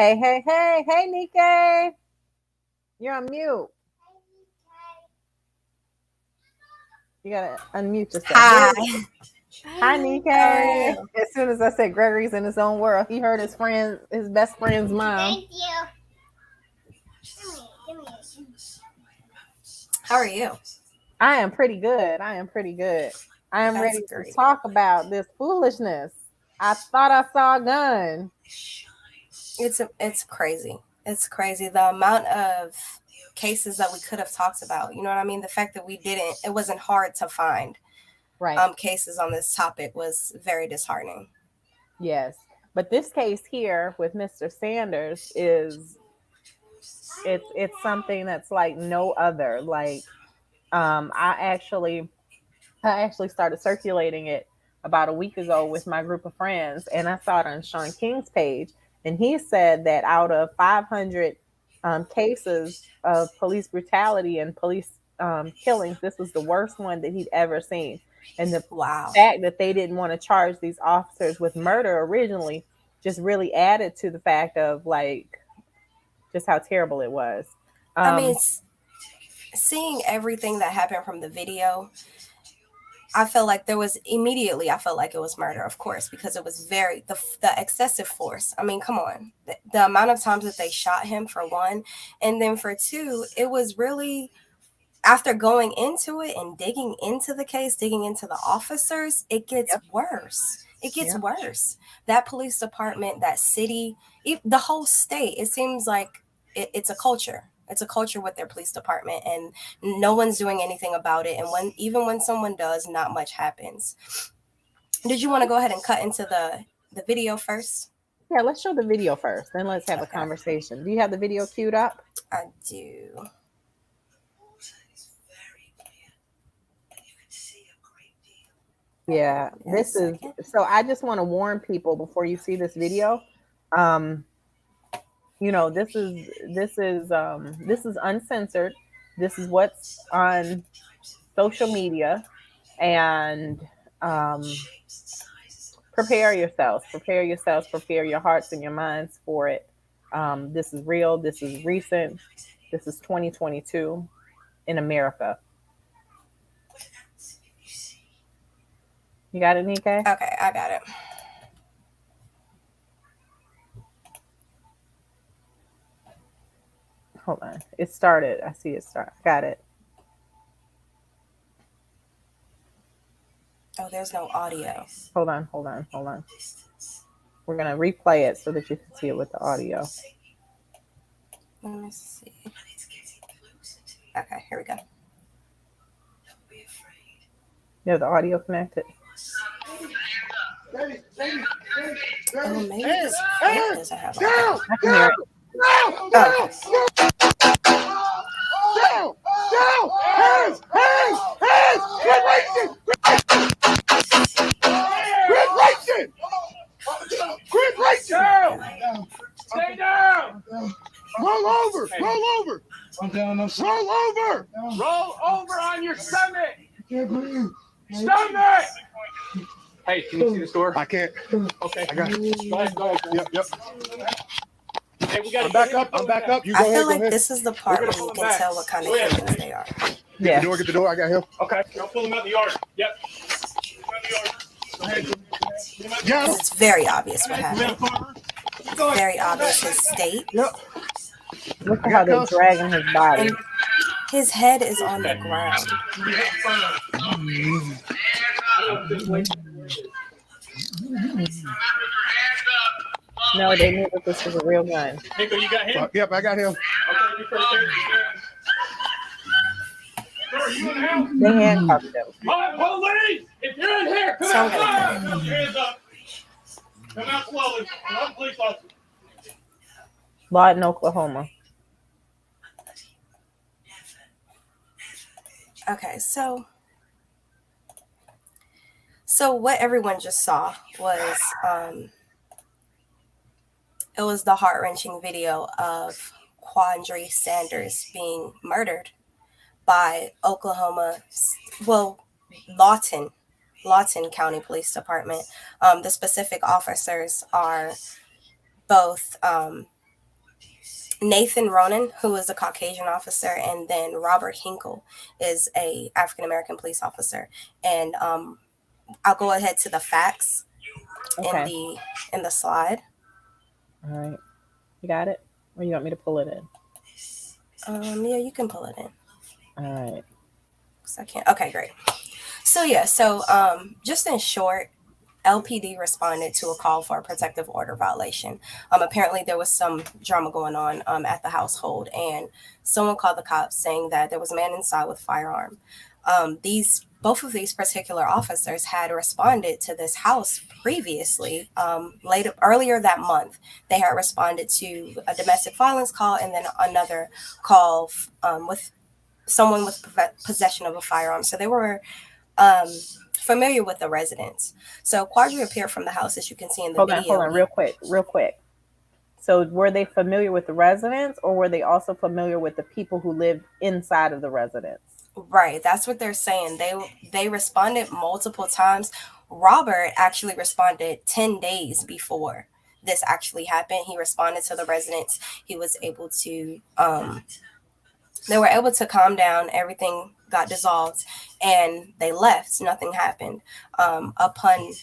Hey, Nique. You're on mute. You gotta unmute yourself. Hi. Hi, Nique. How are you? As soon as I said Gregory's in his own world, he heard his best friend's mom. Thank you. How are you? I am pretty good. I am That's ready to great. talk about this foolishness. I thought I saw a gun. It's crazy. It's crazy the amount of cases that we could have talked about. You know what I mean? The fact that it wasn't hard to find Right. cases on this topic was very disheartening. Yes. But this case here with Mr. Sanders it's something that's like no other. Like I actually started circulating it about a week ago with my group of friends, and I saw it on Sean King's page, and he said that out of 500 cases of police brutality and police killings, this was the worst one that he'd ever seen. And the Wow. fact that they didn't want to charge these officers with murder originally just really added to the fact of like just how terrible it was. I mean, seeing everything that happened from the video, I felt like it was murder, of course, because it was the excessive force. I mean, come on. The amount of times that they shot him, for one, and then for two, it was really, after going into it and digging into the case, digging into the officers, it gets worse. It gets worse. That police department, that city, the whole state, it seems like it's a culture. It's a culture with their police department, and no one's doing anything about it. And even when someone does, not much happens. Did you want to go ahead and cut into the video first? Yeah, let's show the video first, then let's have a conversation. Do you have the video queued up? I do. Yeah, this is so. I just want to warn people before you see this video. You know, this is uncensored. This is what's on social media, and prepare yourselves. Prepare yourselves. Prepare your hearts and your minds for it. This is real. This is recent. This is 2022 in America. You got it, Nique? Okay, I got it. Hold on. It started. I see it start. Got it. Oh, there's no audio. Hold on. We're going to replay it so that you can see it with the audio. Let me see. Okay, here we go. You have the audio connected? Oh, maybe this doesn't have audio. I can hear it. Quit racing! Stay down! Roll over! I'm down. Roll over on your stomach! Stomach! Hey, can you see this door? I can't. Okay. I got it. Go ahead. Yep. Hey, I'm back up. You go I ahead. feel like go ahead. this is the part where you can tell what kind of humans they are. Yeah. Get the door. I got him. Okay. Don't pull him out in the yard. Yep. Go ahead. Yeah. It's very obvious what happened. Very obvious his state. Yep. Look at how they're dragging his body. And his head is on the ground. No, they knew that this was a real gun. Nico, you got him? Yep, I got him. Okay, you first there. Sir, you in the house? They handcuffed him. Police! If you're in here, come outside! Hands up. Come out slowly. I'm a police officer. Lawton, Oklahoma. Okay, so what everyone just saw was it was the heart-wrenching video of Quandre Sanders being murdered by Lawton County Police Department. The specific officers are both Nathan Ronan, who is a Caucasian officer, and then Robert Hinkle is a African American police officer. And I'll go ahead to the facts Okay. in the slide. All right. You got it? Or you want me to pull it in? Yeah, you can pull it in. All right. 'Cause I can't. Okay, great. So yeah, just in short, LPD responded to a call for a protective order violation. Apparently, there was some drama going on at the household, and someone called the cops saying that there was a man inside with a firearm. Both of these particular officers had responded to this house previously. Earlier that month, they had responded to a domestic violence call and then another call with someone with possession of a firearm. So they were familiar with the residents. So Quadri appeared from the house, as you can see in the video. Hold on, real quick. So were they familiar with the residents, or were they also familiar with the people who lived inside of the residence? Right, that's what they're saying. They responded multiple times. Robert actually responded 10 days before this actually happened. He responded to the residents. He was able to they were able to calm down. Everything got dissolved and they left. Nothing happened upon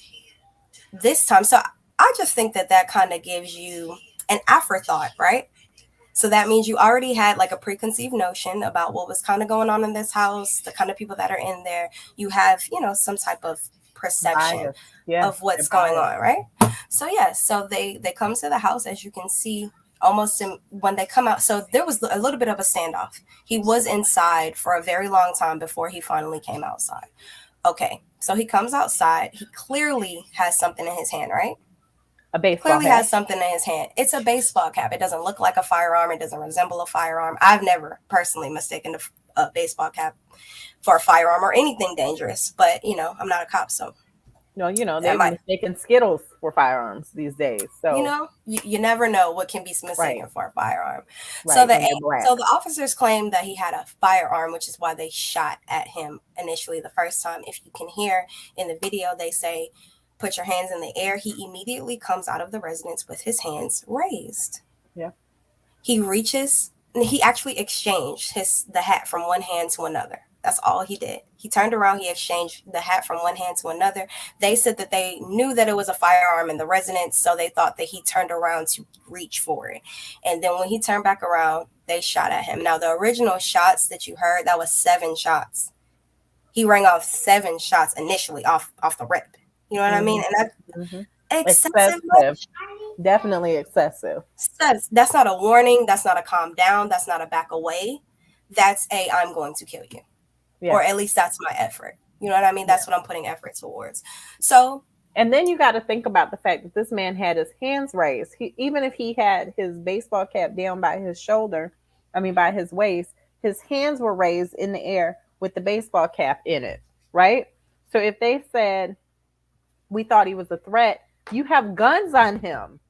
this time. So I just think that kind of gives you an afterthought, right? So that means you already had like a preconceived notion about what was kind of going on in this house, the kind of people that are in there. You have, some type of perception of what's going on, right? So so they come to the house, as you can see, when they come out. So there was a little bit of a standoff. He was inside for a very long time before he finally came outside. Okay, so he comes outside. He clearly has something in his hand, right? A baseball cap. Has something in his hand. It's a baseball cap. It doesn't look like a firearm. It doesn't resemble a firearm. I've never personally mistaken a baseball cap for a firearm or anything dangerous. But, I'm not a cop, so. No, they're mistaking Skittles for firearms these days. So, you never know what can be mistaken for a firearm. Right. So the officers claimed that he had a firearm, which is why they shot at him initially the first time. If you can hear in the video, they say, "Put your hands in the air." He immediately comes out of the residence with his hands raised. Yeah. He reaches, and he actually exchanged the hat from one hand to another. That's all he did. He turned around, he exchanged the hat from one hand to another. They said that they knew that it was a firearm in the residence, so they thought that he turned around to reach for it. And then when he turned back around, they shot at him. Now, the original shots that you heard, that was 7 shots. He rang off 7 shots initially off the rip. You know what I mean? And that's excessive. Definitely excessive. That's not a warning. That's not a calm down. That's not a back away. That's I'm going to kill you. Yeah. Or at least that's my effort. You know what I mean? That's what I'm putting effort towards. So. And then you got to think about the fact that this man had his hands raised. Even if he had his baseball cap down by his shoulder, by his waist, his hands were raised in the air with the baseball cap in it, right? So if they said, "We thought he was a threat," you have guns on him.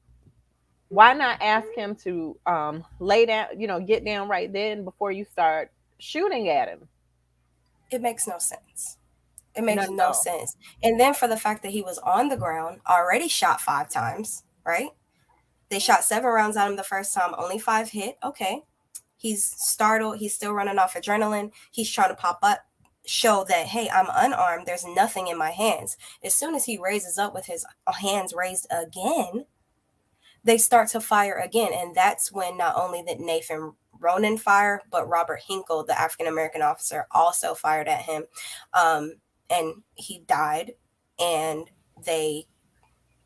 Why not ask him to lay down, get down right then before you start shooting at him? It makes no sense. It makes no sense. And then for the fact that he was on the ground, already shot 5 times, right? They shot 7 rounds at him the first time, only 5 hit. Okay. He's startled. He's still running off adrenaline. He's trying to pop up, show that, hey, I'm unarmed. There's nothing in my hands. As soon as he raises up with his hands raised again, they start to fire again. And that's when not only did Nathan Ronan fired, but Robert Hinkle, the African-American officer, also fired at him. And he died, and they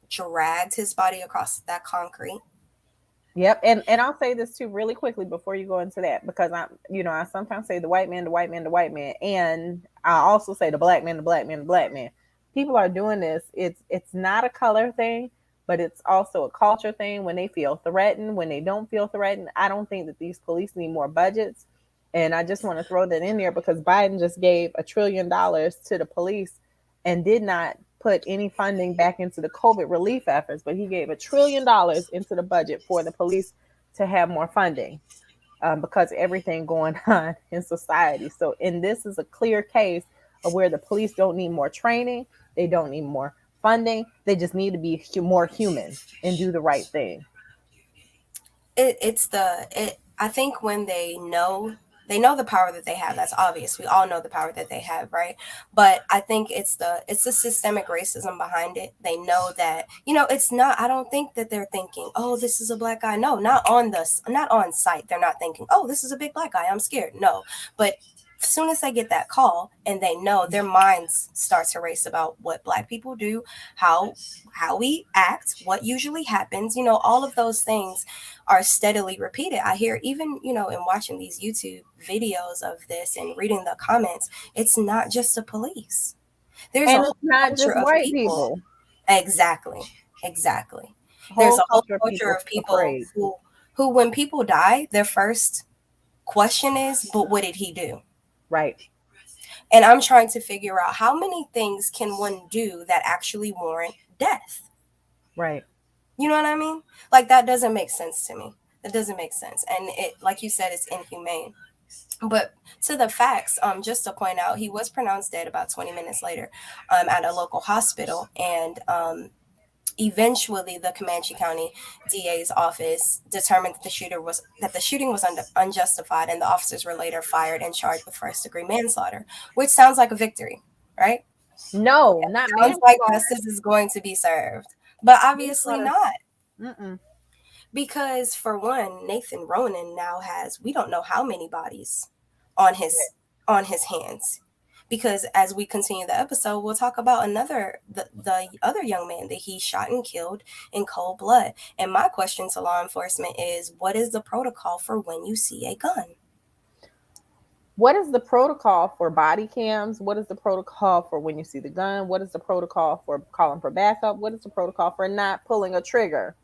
dragged his body across that concrete. Yep. And I'll say this too really quickly before you go into that, because I sometimes say the white man, and I also say the black man. People are doing this. It's not a color thing, but it's also a culture thing. When they feel threatened, when they don't feel threatened, I don't think that these police need more budgets. And I just want to throw that in there because Biden just gave $1 trillion to the police and did not put any funding back into the COVID relief efforts, but he gave $1 trillion into the budget for the police to have more funding because of everything going on in society. And this is a clear case of where the police don't need more training. They don't need more funding. They just need to be more human and do the right thing. I think when they know the power that they have. That's obvious. We all know the power that they have, right? But I think it's the systemic racism behind it. They know that, it's not. I don't think that they're thinking, oh, this is a black guy. No, not on site. They're not thinking, oh, this is a big black guy, I'm scared. No, but as soon as they get that call and they know, their minds start to race about what black people do, how we act, what usually happens. All of those things are steadily repeated. I hear, even in watching these YouTube videos of this and reading the comments, it's not just the police. There's And a whole it's not culture just of white people. people. Exactly. There's Whole a whole culture of culture people of people afraid. who when people die, their first question is, but what did he do? Right. And I'm trying to figure out, how many things can one do that actually warrant death? Right. You know what I mean? Like, that doesn't make sense to me. It doesn't make sense. And it, like you said, it's inhumane. But to the facts, just to point out, he was pronounced dead about 20 minutes later at a local hospital. And eventually, the Comanche County DA's office determined that the shooting was unjustified, and the officers were later fired and charged with first-degree manslaughter, which sounds like a victory, right? No, not Sounds like manslaughter. justice is going to be served, but obviously not. Mm-mm. Because, for one, Nathan Ronan now has, we don't know how many bodies on his hands. Because as we continue the episode, we'll talk about the other young man that he shot and killed in cold blood. And my question to law enforcement is, what is the protocol for when you see a gun? What is the protocol for body cams? What is the protocol for when you see the gun? What is the protocol for calling for backup? What is the protocol for not pulling a trigger?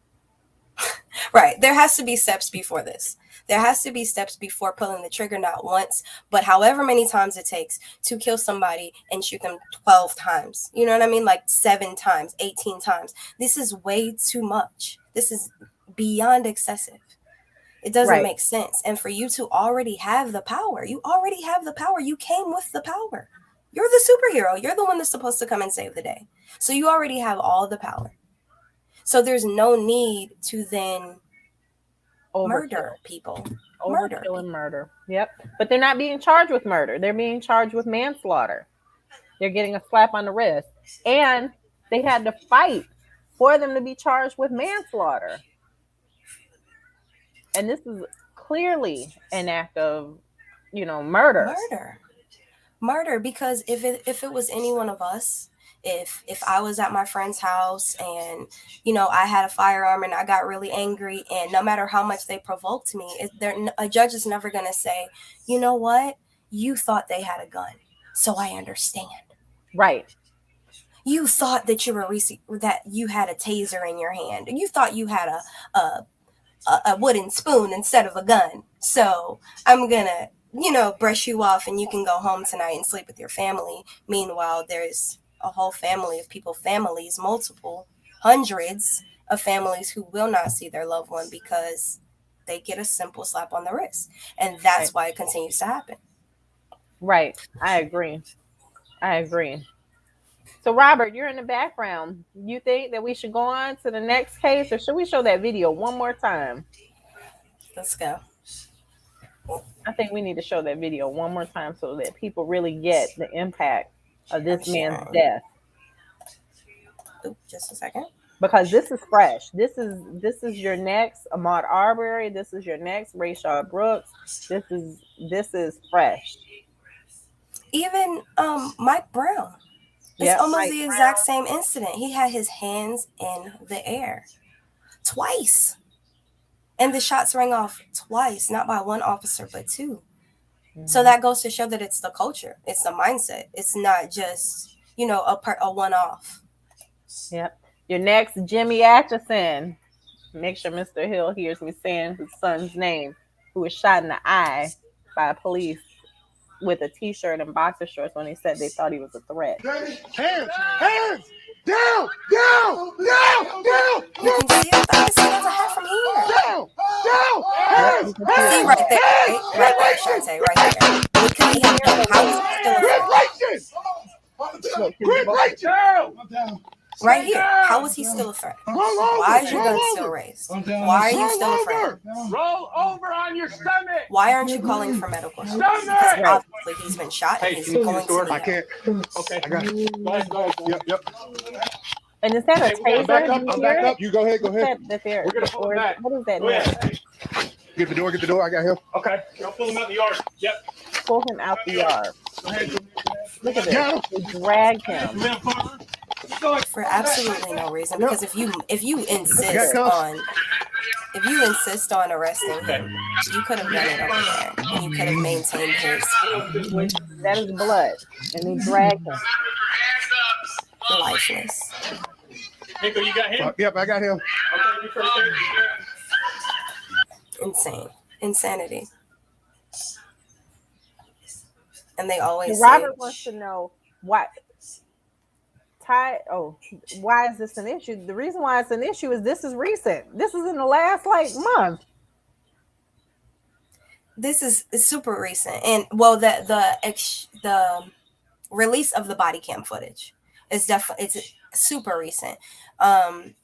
Right. There has to be steps before this. There has to be steps before pulling the trigger, not once, but however many times it takes to kill somebody and shoot them 12 times. You know what I mean? Like 7 times, 18 times. This is way too much. This is beyond excessive. It doesn't Right. make sense. And for you to already have the power, you already have the power. You came with the power. You're the superhero. You're the one that's supposed to come and save the day. So you already have all the power. So there's no need to then murder people. Overkill and murder. Yep. But they're not being charged with murder. They're being charged with manslaughter. They're getting a slap on the wrist. And they had to fight for them to be charged with manslaughter. And this is clearly an act of, murder. Murder, because if it was any one of us, if I was at my friend's house and, I had a firearm and I got really angry, and no matter how much they provoked me, a judge is never going to say, you know what? You thought they had a gun, so I understand. Right. You thought that that you had a taser in your hand. You thought you had a wooden spoon instead of a gun. So I'm going to, brush you off and you can go home tonight and sleep with your family. Meanwhile, there's a whole family of people, multiple hundreds of families who will not see their loved one because they get a simple slap on the wrist. And that's why it continues to happen. Right. I agree. So, Robert, you're in the background. You think that we should go on to the next case, or should we show that video one more time? Let's go. I think we need to show that video one more time so that people really get the impact of this man's death. Just a second. Because this is fresh. This is your next Ahmaud Arbery. This is your next Rayshard Brooks. This is fresh. Even Mike Brown. It's almost the exact same incident. He had his hands in the air twice. And the shots rang off twice, not by one officer, but 2. Mm-hmm. So that goes to show that it's the culture. It's the mindset. It's not just, a one-off. Yep. Your next, Jimmy Atchison. Make sure Mr. Hill hears me saying his son's name, who was shot in the eye by police with a T-shirt and boxer shorts when they said they thought he was a threat. Hands! Down! You can see it. I can see there's a hat from here. Down! Hands! See right there. Right there, Chantay. Right there. What could he have done? How was he still a threat? Quit reaching! Right here. How was he still a threat? Why is your gun still raised? Why are you still a threat? Roll over on your stomach. Why aren't you calling for medical help? Stomach! Because obviously he's been shot and Hey, he's can you going to need I help. can't. Okay. I got it. Go ahead. Yep. And is that a Hey, we gotta taser? Back up. Do you I'm hear back it? up. You go ahead. Go What's ahead. that there? We're gonna pull Or him back. what is that Go noise? ahead. Get the door. Get the door. I got him. Okay. I'll pull him out in the yard. Yep. Pull him out the yard. Go ahead. Look at Got him. this. They dragged him. For absolutely no reason. Because if you insist cuffs. on arresting him, you could have done it over there, and you could have maintained his That is blood, and they dragged him. lifeless. Nico, you got him? Yep, I got him. Okay, you first there. Insanity. And they always Robert say, wants to know why. Why is this an issue? The reason why it's an issue is this is recent. This is in the last month. this is super recent, and well, the release of the body cam footage is definitely super recent. It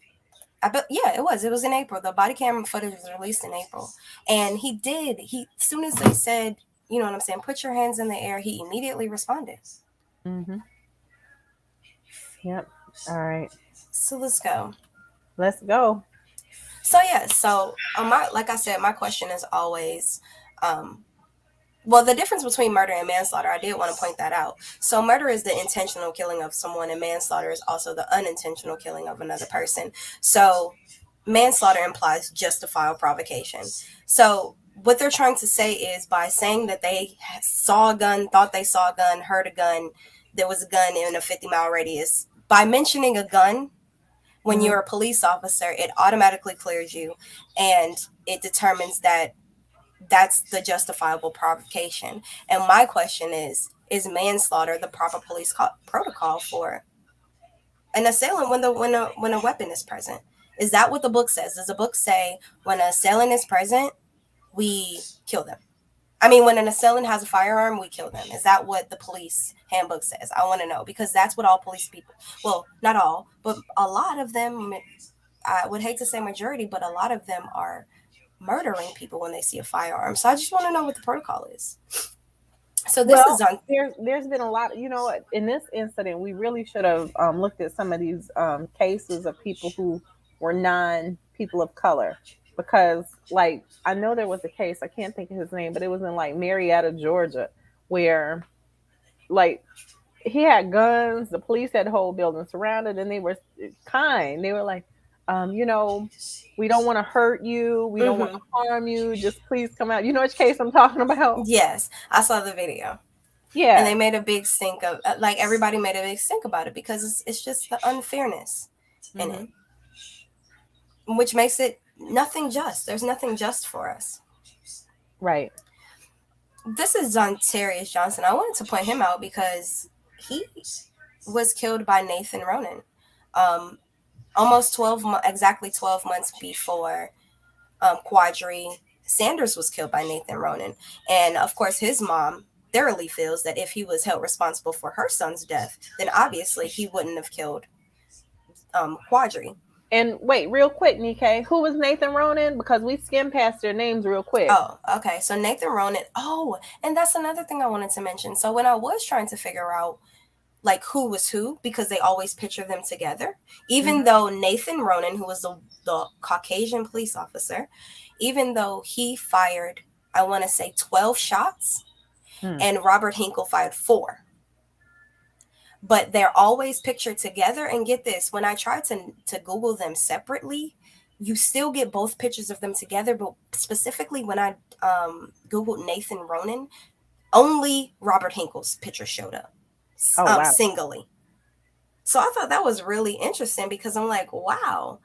was in April. The body camera footage was released in April, and he as soon as they said, you know what I'm saying, put your hands in the air, he immediately responded. Mm-hmm. Yep. All right. So let's go. So like I said, my question is always, the difference between murder and manslaughter, I did want to point that out. So murder is the intentional killing of someone, and manslaughter is also the unintentional killing of another person. So manslaughter implies justifiable provocation. So what they're trying to say is, by saying that they saw a gun, thought they saw a gun, heard a gun, there was a gun in a 50-mile radius, by mentioning a gun, when you're a police officer, it automatically clears you, and it determines that that's the justifiable provocation. And my question is manslaughter the proper police protocol for an assailant when a weapon is present? Is that what the book says? Does the book say when an assailant is present, we kill them? I mean, when an assailant has a firearm, we kill them. Is that what the police handbook says? I want to know, because that's what all police people, well, not all, but a lot of them, I would hate to say majority, but a lot of them are murdering people when they see a firearm. So I just want to know what the protocol is. So there's been a lot, in this incident, we really should have looked at some of these cases of people who were non-people of color, because I know there was a case, I can't think of his name, but it was in Marietta, Georgia, where he had guns, the police had the whole building surrounded, and they were kind. They were like, we don't want to hurt you, we don't want to harm you, just please come out. You know which case I'm talking about? Yes, I saw the video. Yeah. And they made a big stink of, everybody made a big stink about it, because it's just the unfairness in it, which makes it nothing just. There's nothing just for us. Right. This is Zontarius Johnson. I wanted to point him out because he was killed by Nathan Ronan. Exactly 12 months before Quadri Sanders was killed by Nathan Ronan. And of course, his mom thoroughly feels that if he was held responsible for her son's death, then obviously he wouldn't have killed Quadri. And wait, real quick, Nique, who was Nathan Ronan? Because we skimmed past their names real quick. Oh, okay. So Nathan Ronan. Oh, and that's another thing I wanted to mention. So when I was trying to figure out who was who, because they always picture them together, even though Nathan Ronan, who was the Caucasian police officer, even though he fired, I want to say 12 shots, and Robert Hinkle fired 4. But they're always pictured together. And get this, when I tried to Google them separately, you still get both pictures of them together. But specifically when I Googled Nathan Ronan, only Robert Hinkle's picture showed up. Wow. Singly. So I thought that was really interesting, because I'm like, wow,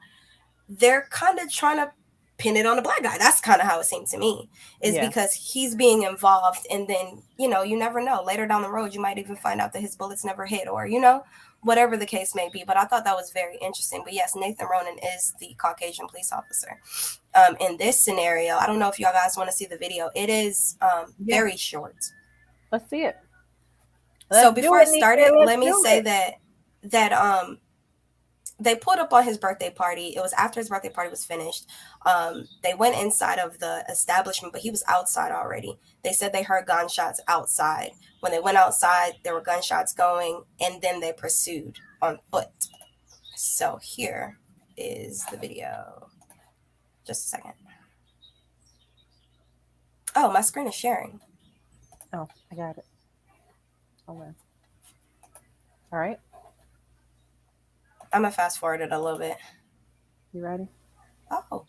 they're kind of trying to pin it on the black guy. That's kind of how it seemed to me, because he's being involved, and then you never know, later down the road you might even find out that his bullets never hit, or whatever the case may be. But I thought that was very interesting. But yes, Nathan Ronan is the Caucasian police officer. In this scenario, I don't know if y'all guys want to see the video. It is very short. Let's see it. So before I started, let me say that they pulled up on his birthday party. It was after his birthday party was finished. They went inside of the establishment, but he was outside already. They said they heard gunshots outside. When they went outside, there were gunshots going, and then they pursued on foot. So here is the video. Just a second. Oh, my screen is sharing. Oh, I got it. Hold on. All right. I'm going to fast forward it a little bit. You ready? Oh.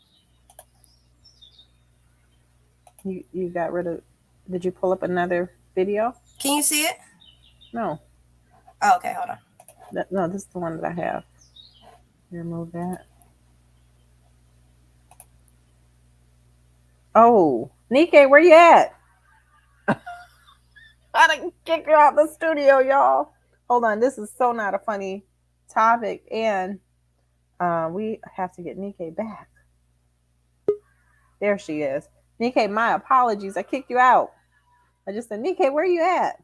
You got rid of... Did you pull up another video? Can you see it? No. Oh, okay. Hold on. No, this is the one that I have. Remove that. Oh, Nique, where you at? I didn't kick you out the studio, y'all. Hold on, this is so not a funny topic, and we have to get Nique back. There she is. Nique, my apologies. I kicked you out. I just said, Nique, where you at?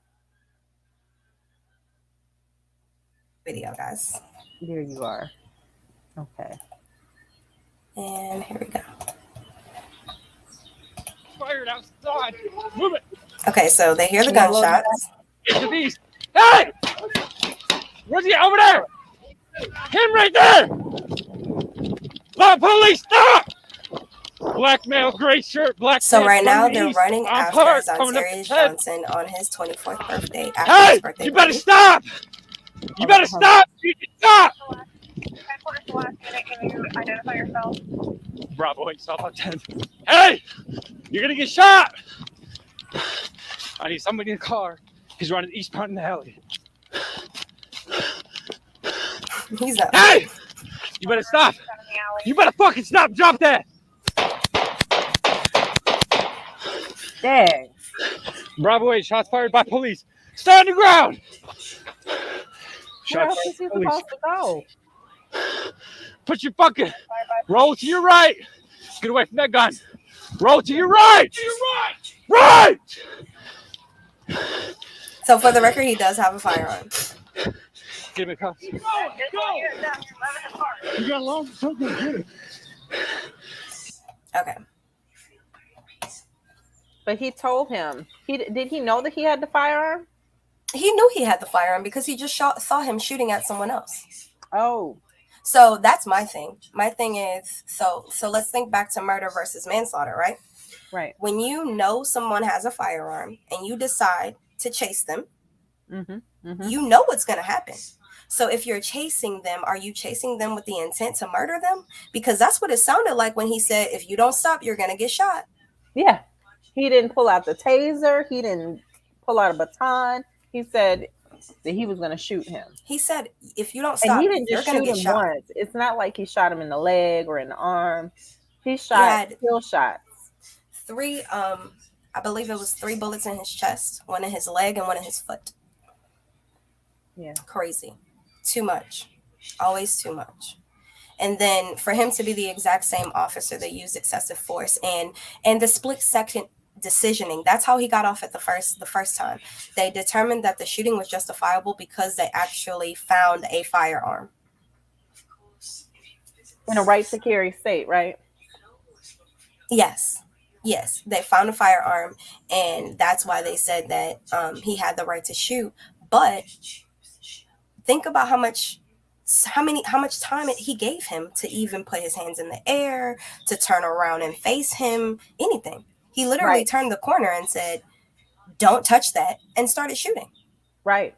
Video, guys. There you are. Okay. And here we go. Fired outside. Move it. Okay, so they hear the gunshots. Get the beast. Hey! Where's he? Over there! Him right there! Police, stop! Black male, gray shirt, black. So right now they're east. running I'm after hurt, Zantarius Johnson on his 24th birthday. After Hey! his birthday You better party. stop! You better stop! You stop! Can you identify yourself? Bravo 8, South 10. Hey! You're gonna get shot! I need somebody in the car. He's running eastbound in the alley. He's up. Hey! You better stop! You better fucking stop! Drop that! Dang. Bravo 8, shots fired by police. Stay on the ground! Where Shots else is he fired by police. supposed to go? Put your fucking... Roll to your right! Get away from that gun! Roll to your right! To your right! Right! So for the record, he does have a firearm. Give me a cuff. Go! You got long? Something, get it. Okay. But he told him. Did he know that he had the firearm? He knew he had the firearm because he just saw him shooting at someone else. Oh. So that's my thing. My thing is, so let's think back to murder versus manslaughter, right? Right. When you know someone has a firearm and you decide to chase them, you know what's going to happen. So if you're chasing them, are you chasing them with the intent to murder them? Because that's what it sounded like when he said, if you don't stop, you're going to get shot. Yeah. He didn't pull out the taser. He didn't pull out a baton. He said that he was going to shoot him. He said, if you don't stop, And he didn't you're just going to shoot get him shot. once. It's not like he shot him in the leg or in the arm. He shot kill shots. Three, I believe it was 3 bullets in his chest, 1 in his leg and 1 in his foot. Yeah. Crazy. Too much. Always too much. And then for him to be the exact same officer that used excessive force and the split second decisioning, that's how he got off at the first time. They determined that the shooting was justifiable because they actually found a firearm. In a right to carry state, right? Yes, they found a firearm, and that's why they said that he had the right to shoot. But think about how much time he gave him to even put his hands in the air, to turn around and face him, anything. He literally turned the corner and said, "Don't touch that," and started shooting. Right.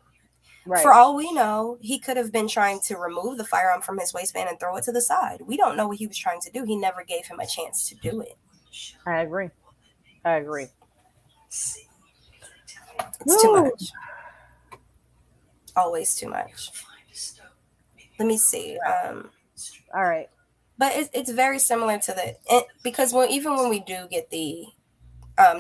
For all we know, he could have been trying to remove the firearm from his waistband and throw it to the side. We don't know what he was trying to do. He never gave him a chance to do it. I agree. It's too much. Always too much. Let me see. All right. But it's very similar to because even when we do get the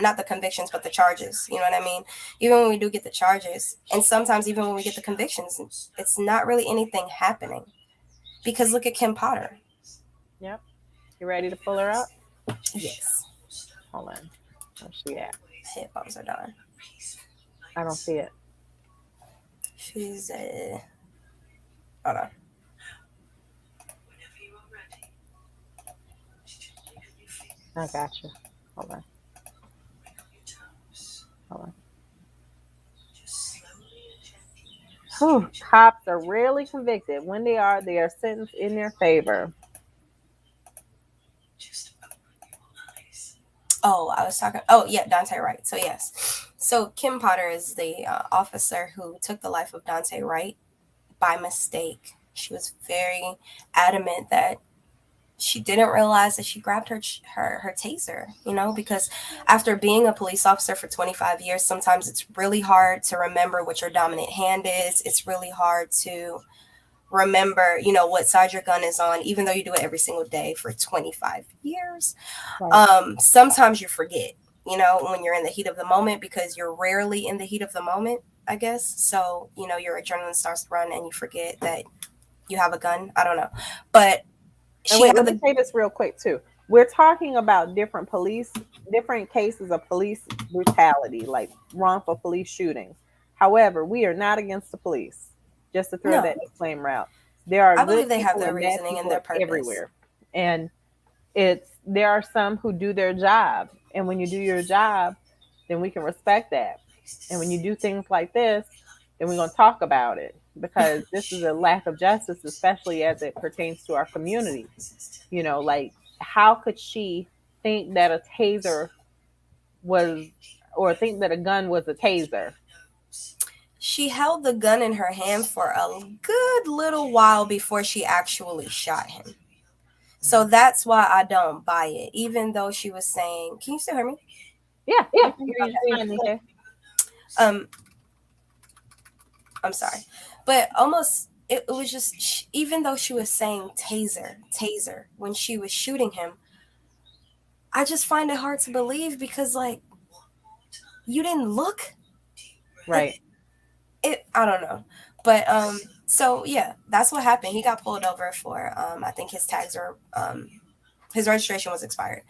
not the convictions, but the charges, you know what I mean? Even when we do get the charges, and sometimes even when we get the convictions, it's not really anything happening. Because look at Kim Potter. Yep. You ready to pull her up? Yes. Hold on. Where's she at? Headphones are done. I don't see it. She's hold on. I got you. Hold on. Hold on. Whew. Cops are rarely convicted. When they are sentenced in their favor. Oh, I was talking. Oh, yeah, Dante Wright. So yes, so Kim Potter is the officer who took the life of Dante Wright by mistake. She was very adamant that she didn't realize that she grabbed her taser, because after being a police officer for 25 years, sometimes it's really hard to remember what your dominant hand is. It's really hard to remember, what side your gun is on, even though you do it every single day for 25 years. Right. Sometimes you forget, when you're in the heat of the moment, because you're rarely in the heat of the moment, I guess. So, your adrenaline starts to run and you forget that you have a gun. I don't know. But And she wait, had let me the say this real quick too. We're talking about different cases of police brutality, like wrongful police shootings. However, we are not against the police. Just to throw no, that disclaimer out, there are I good believe they have people their and bad reasoning and people their purpose. everywhere, and there are some who do their job, and when you do your job, then we can respect that. And when you do things like this, then we're going to talk about it because this is a lack of justice, especially as it pertains to our community. Like, how could she think that a taser was, or think that a gun was a taser? She held the gun in her hand for a good little while before she actually shot him. So that's why I don't buy it. Even though she was saying, can you still hear me? Yeah, we Yeah. can hear you just fine, Nique. Um, I'm sorry, but almost it was just even though she was saying taser, taser when she was shooting him, I just find it hard to believe because like you didn't look like Right. it. I don't know, but so yeah, that's what happened. He got pulled over for I think his tags were his registration was expired,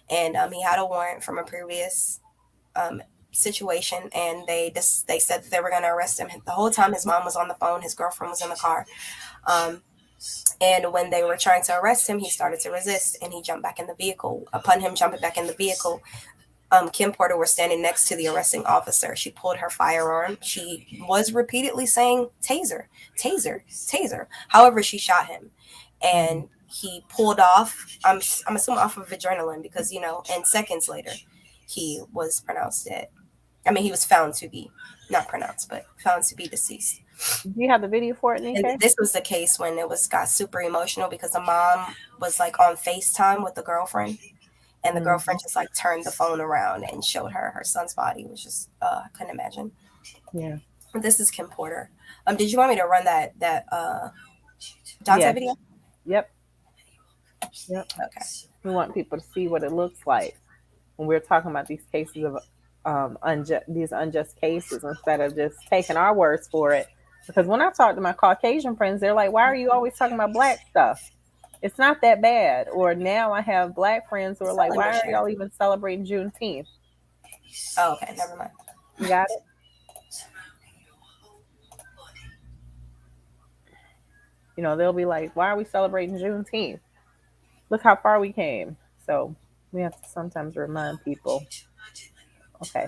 and he had a warrant from a previous um, situation, and they said that they were going to arrest him. The whole time, his mom was on the phone, his girlfriend was in the car, um, and when they were trying to arrest him, he started to resist, and he jumped back in the vehicle. Upon him jumping back in the vehicle, Kim Porter was standing next to the arresting officer. She pulled her firearm. She was repeatedly saying, "Taser, taser, taser." However, she shot him, Mhm. and he pulled off. I'm assuming off of adrenaline because and seconds later, he was pronounced dead. I mean, he was found to be not pronounced, but found to be deceased. Do you have the video for it, And Nique? this was the case when it was got super emotional because the mom was like on FaceTime with the girlfriend, and the Hmm. girlfriend just like turned the phone around and showed her son's body. It was just I couldn't imagine. Yeah. This is Kim Porter. Did you want me to run that Dante Yes. video? Yep. Yep. Okay. We want people to see what it looks like when we're talking about these cases of these unjust cases, instead of just taking our words for it. Because when I talk to my Caucasian friends, they're like, "Why are you always talking about black stuff? It's not that bad." Or now I have black friends who are like, Still "Why are undershare. y'all even celebrating Juneteenth?" Oh, okay, never mind. You got it. They'll be like, "Why are we celebrating Juneteenth? Look how far we came." So we have to sometimes remind people. Okay.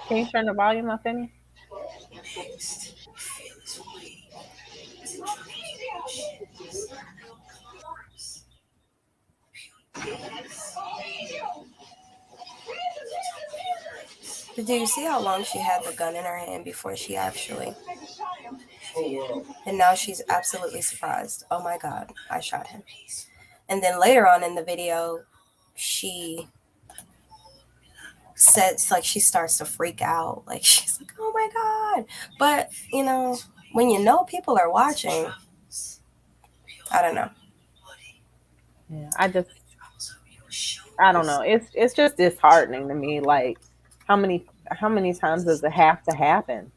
Can you turn the volume up any? But do you see how long she had the gun in her hand before she actually? And now she's absolutely surprised. Oh my God, I shot him. And then later on in the video, she says like she starts to freak out. Like she's like, "Oh my God!" But when people are watching, I don't know. Yeah. I just I don't know. It's just disheartening to me. Like how many times does it have to happen?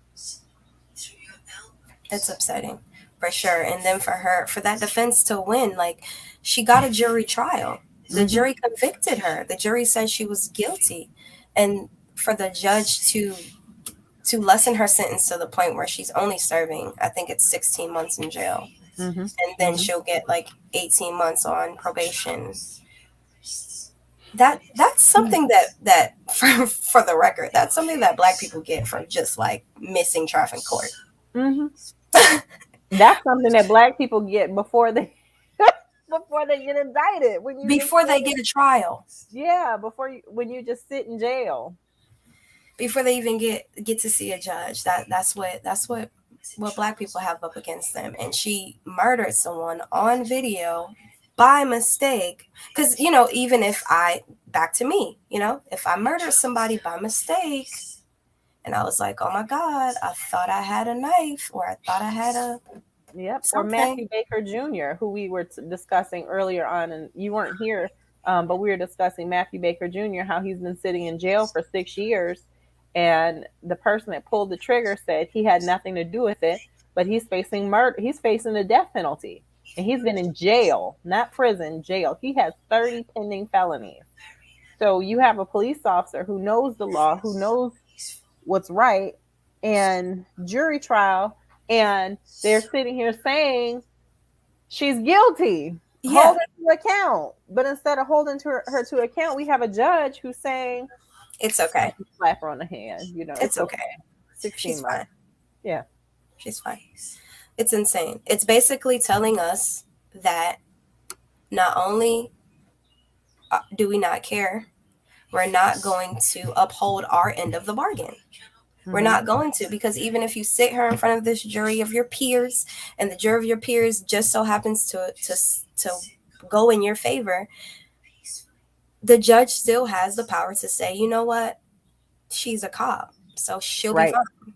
It's upsetting for sure. And then for that defense to win, like she got a jury trial. The Hmm. jury convicted her. The jury said she was guilty. And for the judge to lessen her sentence to the point where she's only serving, I think it's 16 months in jail. Hmm. And then Hmm. she'll get like 18 months on probation. That's something that for the record, that's something that black people get for just like missing traffic court. Hmm. That's something that black people get before they before they get indicted. When you just Before they get a trial. yeah, when you just sit in jail. Before they even get to see a judge. That's what black people have up against them. And she murdered someone on video by mistake. Because even if I back to me, if I murdered somebody by mistake, and I was like, oh my God, I thought I had a knife, or I thought I had a Yep. Or something. Matthew Baker Jr., who we were discussing earlier on, and you weren't here, but we were discussing Matthew Baker Jr., how he's been sitting in jail for 6 years. And the person that pulled the trigger said he had nothing to do with it, but he's facing murder. He's facing the death penalty. And he's been in jail, not prison, jail. He has 30 pending felonies. So you have a police officer who knows the law, who knows what's right, and jury trial, and they're sitting here saying she's guilty. Yeah, Hold her to account. But instead of holding her to account, we have a judge who's saying, it's okay. slap her on the hand. It's It's okay. okay. 16 She's months. fine. Yeah. She's fine. It's insane. It's basically telling us that not only do we not care, we're not going to uphold our end of the bargain. We're not going to, because even if you sit here in front of this jury of your peers, and the jury of your peers just so happens to go in your favor, the judge still has the power to say, you know what, she's a cop, so she'll be Right. fine.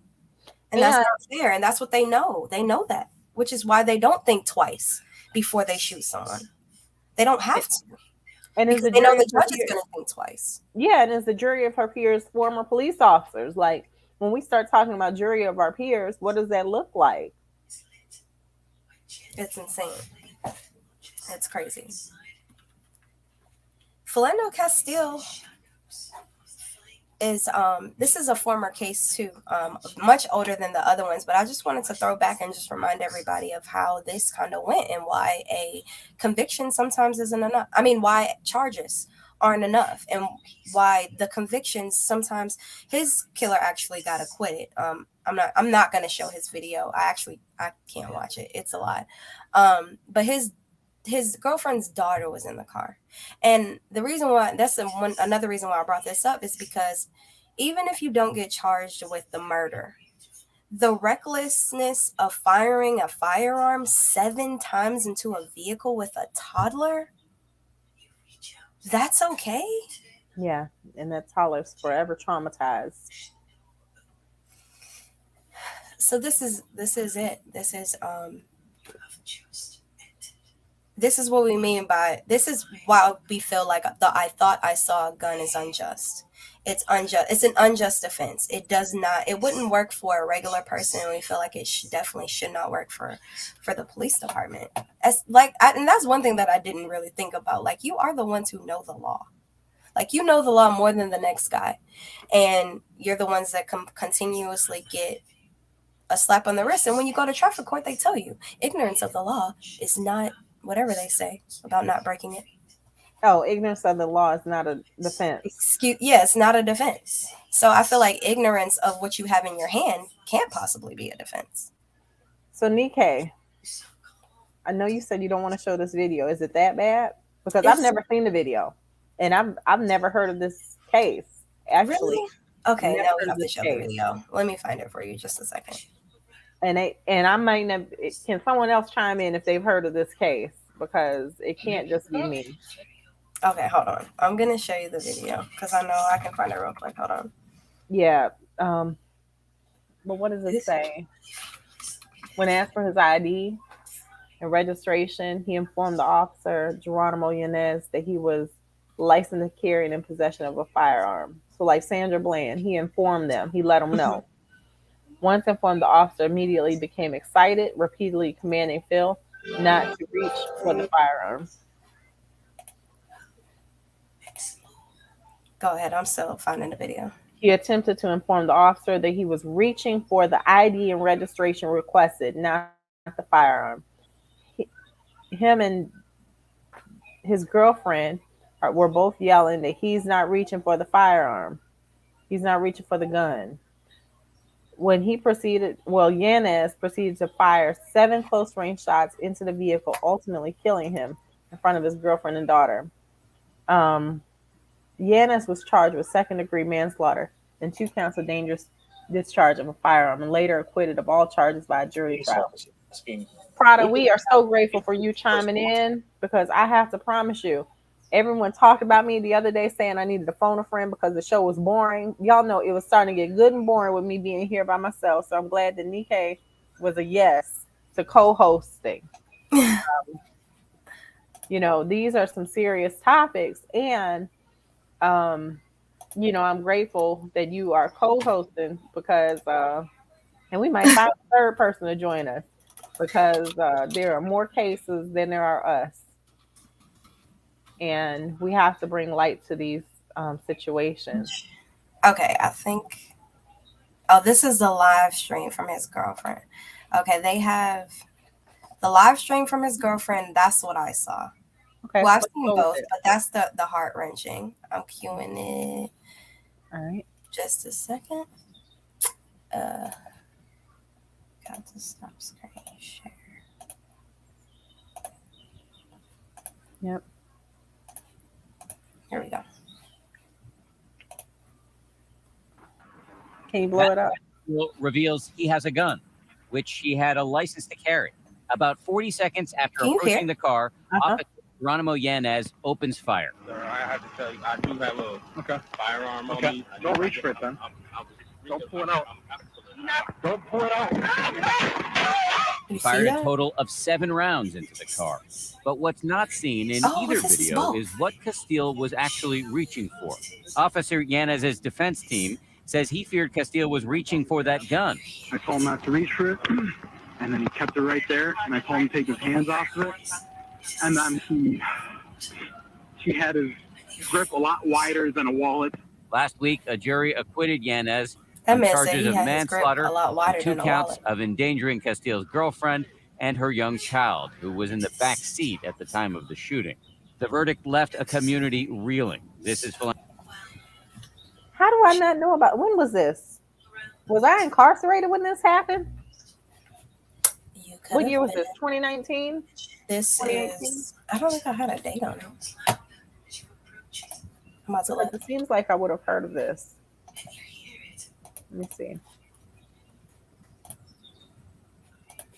And that's not fair. And that's what they know. They know that, which is why they don't think twice before they shoot someone. They don't have to, And is because the they know jury the of her judge is peers? going to think twice. Yeah, and is the jury of her peers former police officers? Like when we start talking about jury of our peers, what does that look like? It's insane. It's crazy. Philando Castile is this is a former case too, much older than the other ones, but I just wanted to throw back and just remind everybody of how this kind of went, and why a conviction sometimes isn't enough. I mean, why charges aren't enough, and why the convictions sometimes, his killer actually got acquitted. I'm not going to show his video. I can't watch it. It's a lot. But his girlfriend's daughter was in the car. And the reason why, another reason why I brought this up, is because even if you don't get charged with the murder, the recklessness of firing a firearm 7 times into a vehicle with a toddler, that's okay. Yeah, and that toddler's forever traumatized. So this is it. This is what we mean by, this is why we feel like the I thought I saw a gun is unjust. It's unjust. It's an unjust offense. It wouldn't work for a regular person. And we feel like it definitely should not work for the police department. And that's one thing that I didn't really think about. Like, you are the ones who know the law. Like, you know the law more than the next guy. And you're the ones that continuously get a slap on the wrist. And when you go to traffic court, they tell you ignorance of the law is not whatever they say about not breaking it. Oh, ignorance of the law is not a defense. It's not a defense. So I feel like ignorance of what you have in your hand can't possibly be a defense. So Nique, I know you said you don't want to show this video. Is it that bad? Because I've never seen the video, and I've never heard of this case. Actually, really? Okay, never now we heard have of to this show case. the video. Let me find it for you just a second. And I might not. Can someone else chime in if they've heard of this case? Because it can't just be me. Okay, hold on. I'm gonna show you the video because I know I can find it real quick. Hold on. Yeah. But what does it say? When asked for his ID and registration, he informed the officer, Geronimo Yanez, that he was licensed to carry and in possession of a firearm. So, like Sandra Bland, he informed them, he let them know. Once informed, the officer immediately became excited, repeatedly commanding Phil not to reach for the firearm. Go ahead. I'm still finding the video. He attempted to inform the officer that he was reaching for the ID and registration requested, not the firearm. Him and his girlfriend were both yelling that he's not reaching for the firearm. He's not reaching for the gun. When he proceeded, well, Yanez proceeded to fire 7 close-range shots into the vehicle, ultimately killing him in front of his girlfriend and daughter. Um, Yanez was charged with second-degree manslaughter and 2 counts of dangerous discharge of a firearm, and later acquitted of all charges by a jury trial. Prada, we are so grateful for you chiming in, because I have to promise you, everyone talked about me the other day saying I needed to phone a friend because the show was boring. Y'all know it was starting to get good and boring with me being here by myself. So I'm glad that Nique was a yes to co-hosting. You know, these are some serious topics, and you know, I'm grateful that you are co-hosting, because and we might find a third person to join us, because there are more cases than there are us, and we have to bring light to these situations. Okay, I think. Oh, this is the live stream from his girlfriend. Okay, they have the live stream from his girlfriend. That's what I saw. Okay, Well, I've let's seen go with both, it. but that's the heart wrenching. I'm queuing it. All right. Just a second. Uh, got to stop screen share. Yep. Here we go. Can you blow it up? Reveals he has a gun, which he had a license to carry. About 40 seconds after Can you approaching hear? the car, Uh-huh. Officer Geronimo Yanez opens fire. Sir, I have to tell you, I do have a firearm on me. Don't reach for it then. Don't pull it out. Don't pull it out. You see Fired a that? total of 7 rounds into the car. But what's not seen in Oh, either this is video both. is what Castile was actually reaching for. Officer Yanez's defense team says he feared Castile was reaching for that gun. I told him not to reach for it, and then he kept it right there, and I told him to take his hands off of it, and then he had his grip a lot wider than a wallet. Last week, a jury acquitted Yanez That on man said charges he of had his grip manslaughter, a lot wider and 2 than a counts wallet. of endangering Castile's girlfriend and her young child, who was in the back seat at the time of the shooting. The verdict left a community reeling. This is How do I not know about? When was this? Was I incarcerated when this happened? You could What have year was been. this? 2019? This 2018? is. I don't think I had a date on it. I'm about to Because look. it seems like I would have heard of this. Let me see.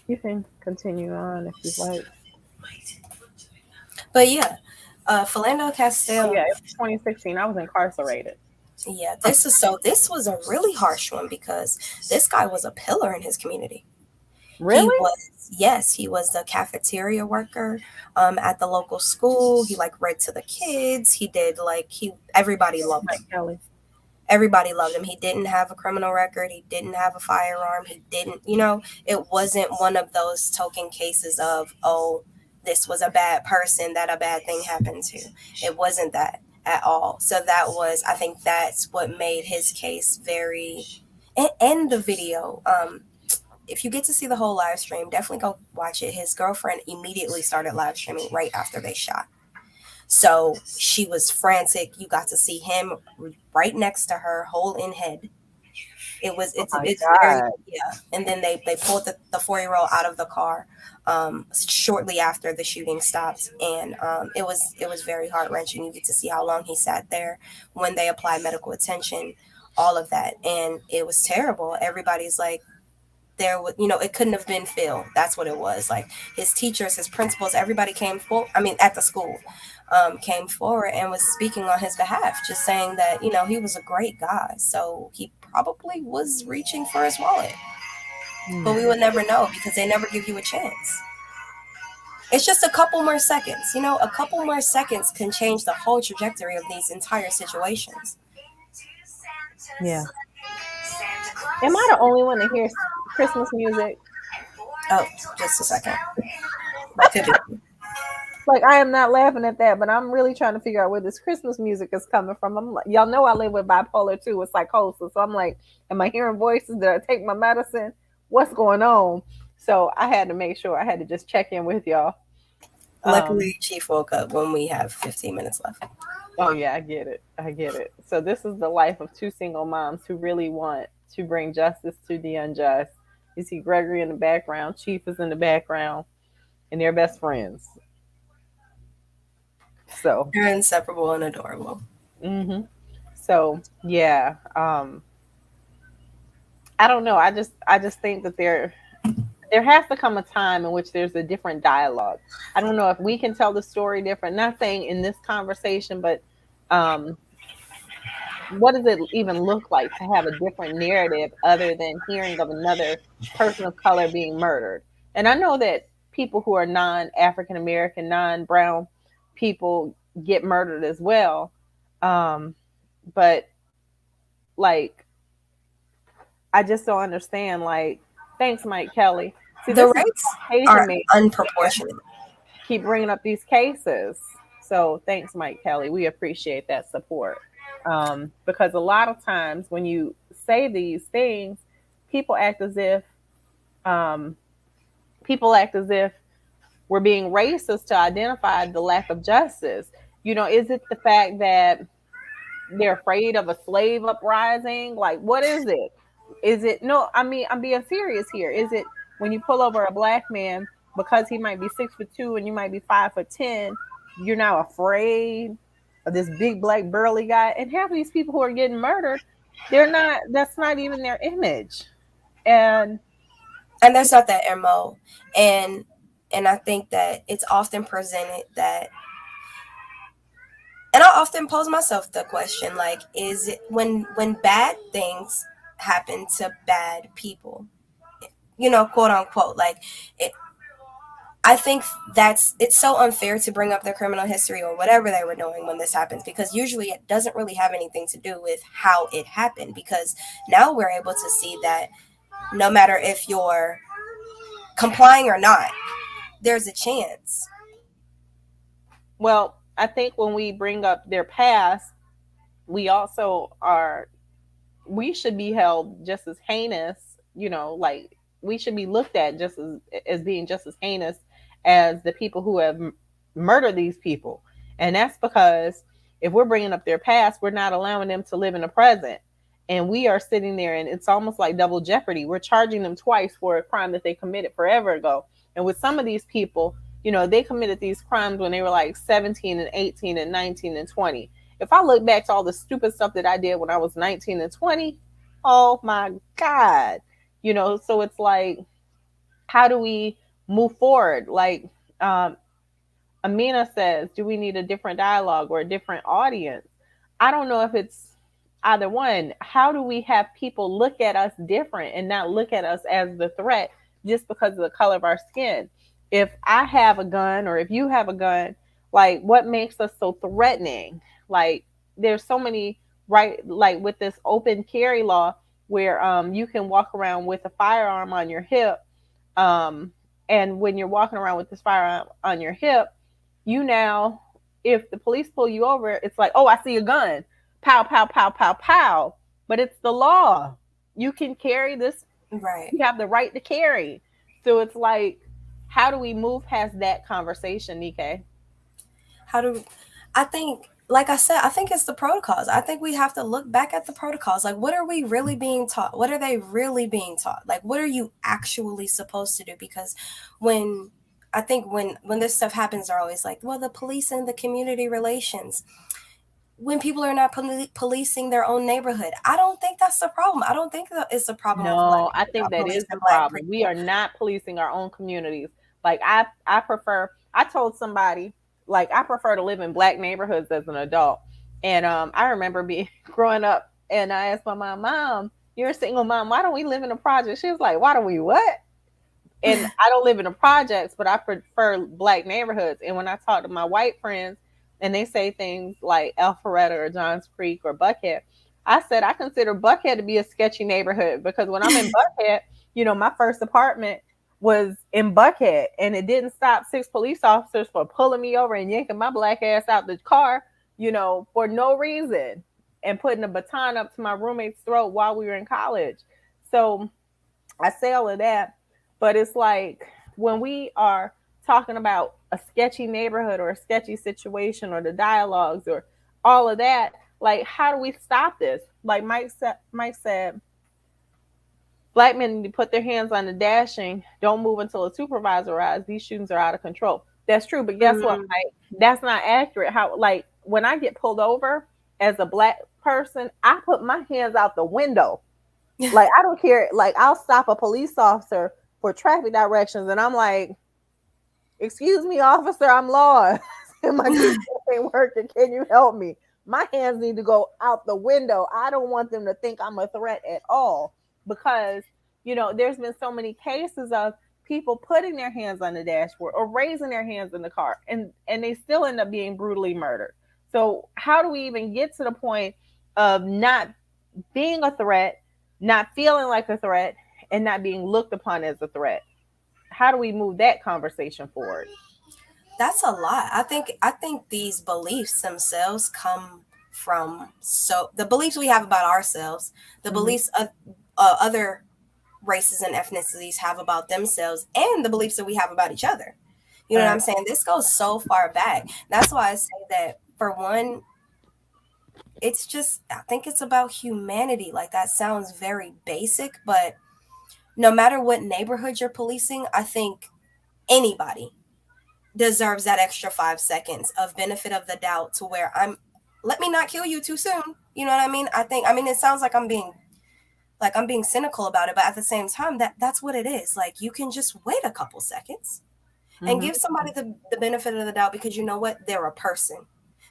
You can continue on if you'd like. But yeah, Philando Oh Castile. yeah, it was 2016. I was incarcerated. Yeah, this was a really harsh one because this guy was a pillar in his community. Really? He was the cafeteria worker at the local school. He like read to the kids. He did everybody loved him. Mike Kelly. Everybody loved him. He didn't have a criminal record. He didn't have a firearm. He didn't, it wasn't one of those token cases of, oh, this was a bad person that a bad thing happened to. It wasn't that at all. So I think that's what made his case very, and the video. If you get to see the whole live stream, definitely go watch it. His girlfriend immediately started live streaming right after they shot. So she was frantic. You got to see him right next to her, hole in head. It's very, yeah. And then they pulled the 4-year-old out of the car shortly after the shooting stopped, and it was very heart wrenching. You get to see how long he sat there when they applied medical attention, all of that, and it was terrible. Everybody's like, it couldn't have been Phil. That's what it was. Like his teachers, his principals, everybody came forward. I mean, at the school, came forward and was speaking on his behalf, just saying that, he was a great guy. So he probably was reaching for his wallet, but we would never know because they never give you a chance. It's just a couple more seconds. You know, a couple more seconds can change the whole trajectory of these entire situations. Yeah. Am I the only one that hears Christmas music? Oh, just a second. That could be. Like, I am not laughing at that, but I'm really trying to figure out where this Christmas music is coming from. I'm like, y'all know I live with bipolar 2 with psychosis. So I'm like, am I hearing voices? Did I take my medicine? What's going on? So I had to make sure I had to just check in with y'all. Luckily, Chief woke up when we have 15 minutes left. Oh yeah, I get it. I get it. So this is the life of two single moms who really want to bring justice to the unjust. You see Gregory in the background, Chief is in the background, and they're best friends. So, They're inseparable and adorable. hmm so yeah, I don't know. I just think that there has to come a time in which there's a different dialogue. I don't know if we can tell the story different. Not saying in this conversation, but um, what does it even look like to have a different narrative other than hearing of another person of color being murdered? And I know that people who are non African American, non brown people get murdered as well. Um, but like, I just don't understand. Like, thanks, Mike Kelly. See, The this is rates Asian are made unproportionate. keep bringing up these cases. So thanks, Mike Kelly. We appreciate that support. Because a lot of times when you say these things, people act as if um, people act as if we're being racist to identify the lack of justice. Is it the fact that they're afraid of a slave uprising? Like, what is it? Is it no? I mean, I'm being serious here. Is it when you pull over a black man because he might be 6'2" and you might be 5'10"? You're now afraid of this big black burly guy, and half of these people who are getting murdered, they're not. That's not even their image, and And that's not that MO. And and I think that it's often presented that, and I often pose myself the question, like, is it when bad things happen to bad people, quote unquote, like, it, I think it's so unfair to bring up their criminal history or whatever they were doing when this happens, because usually it doesn't really have anything to do with how it happened, because now we're able to see that no matter if you're complying or not, there's a chance. well, I think when we bring up their past, we also are we should be held just as heinous, like we should be looked at just as being just as heinous as the people who have murdered these people. And that's because if we're bringing up their past, we're not allowing them to live in the present. And we are sitting there, and it's almost like double jeopardy. We're charging them twice for a crime that they committed forever ago. And with some of these people, they committed these crimes when they were like 17 and 18 and 19 and 20. If I look back to all the stupid stuff that I did when I was 19 and 20, oh my God. So it's like, how do we move forward? Like, Amina says, do we need a different dialogue or a different audience? I don't know if it's either one. How do we have people look at us different and not look at us as the threat just because of the color of our skin? If I have a gun or if you have a gun, like, what makes us so threatening? Like, there's so many, right? Like with this open carry law where you can walk around with a firearm on your hip. And when you're walking around with this firearm on your hip, now, if the police pull you over, it's like, oh, I see a gun. Pow, pow, pow, pow, pow. But it's the law. You can carry this. Right. You have the right to carry. So it's like, how do we move past that conversation, Nique? I think, like I said, I think it's the protocols. I think we have to look back at the protocols. Like, what are we really being taught? What are they really being taught? Like, what are you actually supposed to do? Because when I think when this stuff happens, they're always like, well, the police and the community relations. When people are not policing their own neighborhood, I don't think that's the problem. I don't think that it's a problem. No, I think that is the problem. We are not policing our own communities. Like, I prefer. I told somebody, like, I prefer to live in black neighborhoods as an adult. And I remember growing up, and I asked my mom, "Mom, you're a single mom. Why don't we live in a project?" She was like, "Why don't we what?" and I don't live in the projects, but I prefer black neighborhoods. And when I talk to my white friends and they say things like Alpharetta or Johns Creek or Buckhead, I said I consider Buckhead to be a sketchy neighborhood because when I'm in Buckhead, my first apartment was in Buckhead, and it didn't stop 6 police officers for pulling me over and yanking my black ass out the car, for no reason, and putting a baton up to my roommate's throat while we were in college. So I say all of that, but it's like when we are talking about a sketchy neighborhood or a sketchy situation or the dialogues or all of that, like how do we stop this? Like Mike said, black men need to put their hands on the dashing. Don't move until a supervisor arrives. These shootings are out of control. That's true, but guess what? Mike? That's not accurate. How like when I get pulled over as a black person, I put my hands out the window. Like I don't care. Like I'll stop a police officer for traffic directions, and I'm like, "Excuse me, officer, I'm lost, and my GPS ain't working. Can you help me?" My hands need to go out the window. I don't want them to think I'm a threat at all because there's been so many cases of people putting their hands on the dashboard or raising their hands in the car, and they still end up being brutally murdered. So how do we even get to the point of not being a threat, not feeling like a threat, and not being looked upon as a threat? How do we move that conversation forward? That's a lot. I think these beliefs themselves come from the beliefs we have about ourselves, the Mm-hmm. beliefs of other races and ethnicities have about themselves, and the beliefs that we have about each other. You know what Right. I'm saying? This goes so far back. That's why I say that for one, it's just I think it's about humanity. Like that sounds very basic, but no matter what neighborhood you're policing, I think anybody deserves that extra 5 seconds of benefit of the doubt to where let me not kill you too soon. You know what I mean? I mean it sounds like I'm being cynical about it, but at the same time that's what it is. Like you can just wait a couple seconds and Mm-hmm. give somebody the benefit of the doubt because you know what? They're a person.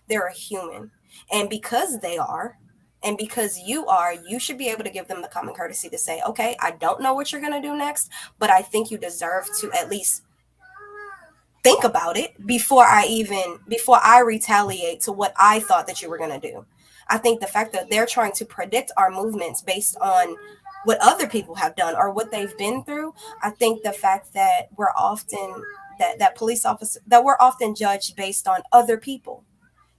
They're a human. And because they are, and because you are, you should be able to give them the common courtesy to say, okay, I don't know what you're going to do next, but I think you deserve to at least think about it before I retaliate to what I thought that you were going to do. I think the fact that they're trying to predict our movements based on what other people have done or what they've been through, I think the fact that that police officer that we're often judged based on other people.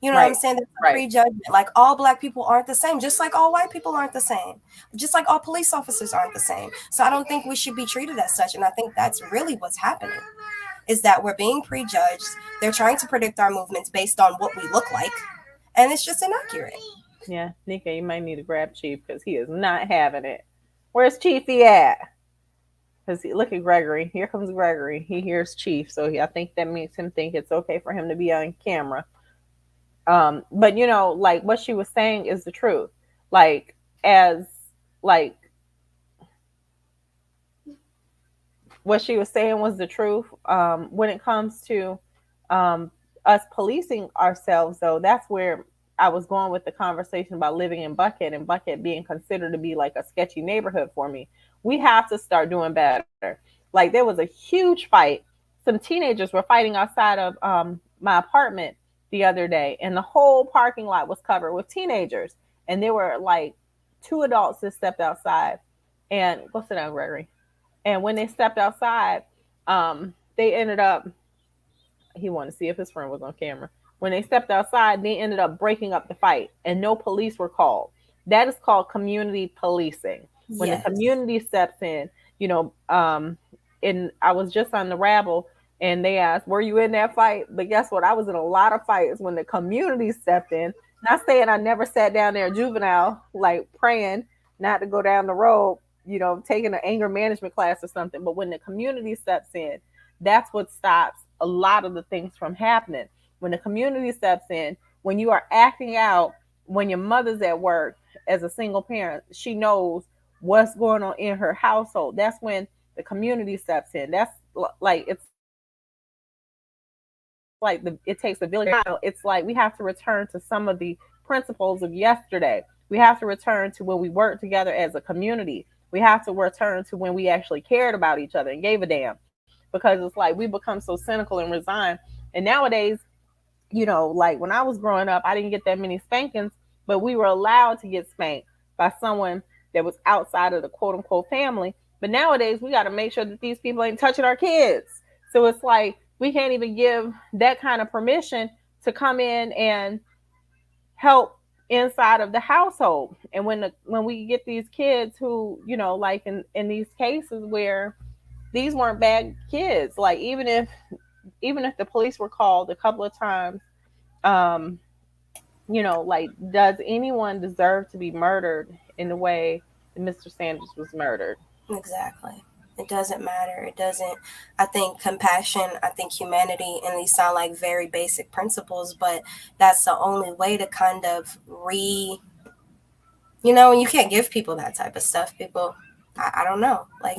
You know what I'm Right. saying? There's a Right. prejudgment. Like all black people aren't the same, just like all white people aren't the same, just like all police officers aren't the same. So I don't think we should be treated as such. And I think that's really what's happening is that we're being prejudged. They're trying to predict our movements based on what we look like, and it's just inaccurate. Yeah, Nique, you might need to grab Chief because he is not having it. Where's Chiefy at? Because look at Gregory. Here comes Gregory. He hears Chief, so I think that makes him think it's okay for him to be on camera. But like what she was saying is the truth. Like as like what she was saying was the truth. When it comes to um, us policing ourselves, though, that's where I was going with the conversation about living in Buckhead and Buckhead being considered to be like a sketchy neighborhood for me. We have to start doing better. Like there was a huge fight. Some teenagers were fighting outside of my apartment the other day, and the whole parking lot was covered with teenagers. And there were like 2 adults that stepped outside. And go sit down, Gregory. And when they stepped outside, they ended up, he wanted to see if his friend was on camera. When they stepped outside, they ended up breaking up the fight and no police were called. That is called community policing. When the Yes. community steps in, and I was just on the Rabble and they asked, were you in that fight? But guess what? I was in a lot of fights when the community stepped in. Not saying I never sat down there juvenile, like praying not to go down the road, taking an anger management class or something. But when the community steps in, that's what stops a lot of the things from happening. When the community steps in, when you are acting out, when your mother's at work as a single parent, she knows what's going on in her household. That's when the community steps in. That's like it's like it takes a village. It's like we have to return to some of the principles of yesterday. We have to return to when we worked together as a community. We have to return to when we actually cared about each other and gave a damn. because it's like we become so cynical and resigned. And nowadays, like when I was growing up, I didn't get that many spankings, but we were allowed to get spanked by someone that was outside of the quote unquote family. But nowadays, we got to make sure that these people ain't touching our kids. So it's like we can't even give that kind of permission to come in and help inside of the household. And when we get these kids who, like in these cases where these weren't bad kids, like even if the police were called a couple of times, like, does anyone deserve to be murdered in the way that Mr. Sanders was murdered? Exactly. It doesn't matter. It doesn't. I think compassion, I think humanity, and these sound like very basic principles, but that's the only way to kind of and you can't give people that type of stuff. People, I don't know. Like,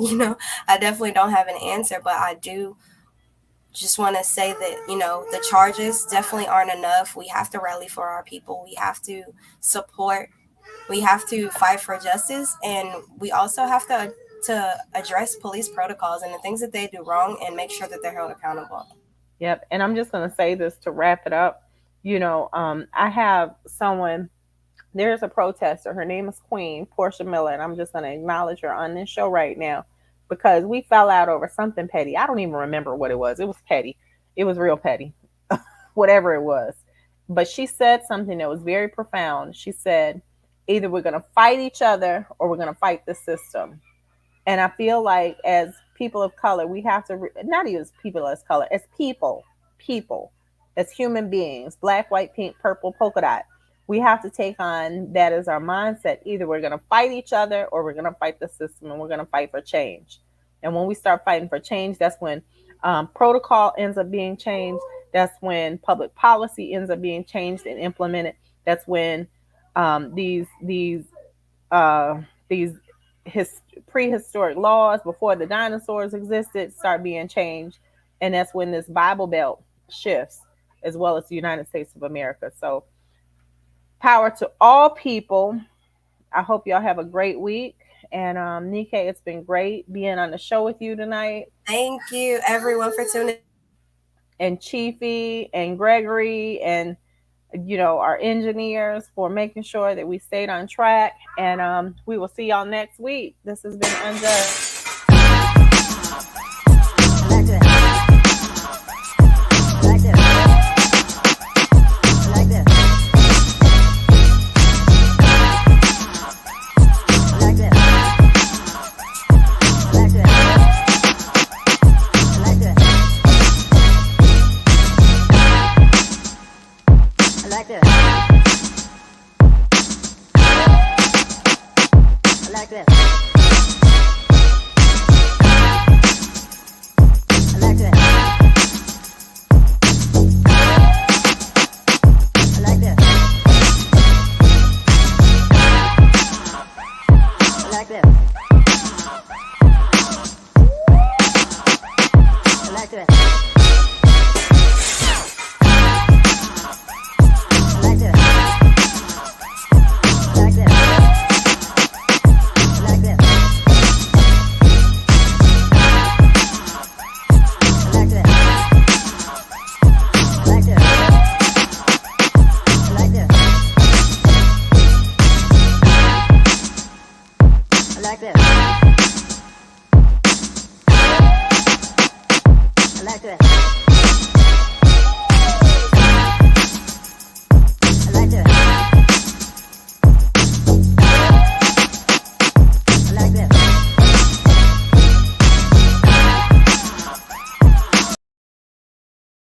I definitely don't have an answer, but I do just want to say that, the charges definitely aren't enough. We have to rally for our people. We have to support. We have to fight for justice. And we also have to address police protocols and the things that they do wrong and make sure that they're held accountable. Yep. And I'm just going to say this to wrap it up. I have someone, there's a protester. Her name is Queen Portia Miller. And I'm just going to acknowledge her on this show right now because we fell out over something petty. I don't even remember what it was. It was petty. It was real petty, whatever it was. But she said something that was very profound. She said, either we're going to fight each other or we're going to fight the system. And I feel like as people of color, we have to, not even as people as color, as people, as human beings, black, white, pink, purple, polka dot, we have to take on that as our mindset. Either we're going to fight each other or we're going to fight the system, and we're going to fight for change. And when we start fighting for change, that's when protocol ends up being changed. That's when public policy ends up being changed and implemented. That's when these prehistoric laws before the dinosaurs existed start being changed. And that's when this Bible Belt shifts, as well as the United States of America. So power to all people. I hope y'all have a great week. And Nique, it's been great being on the show with you tonight. Thank you, everyone, for tuning in. And Chiefy and Gregory and our engineers for making sure that we stayed on track. And we will see y'all next week. This has been Unjust. Like this.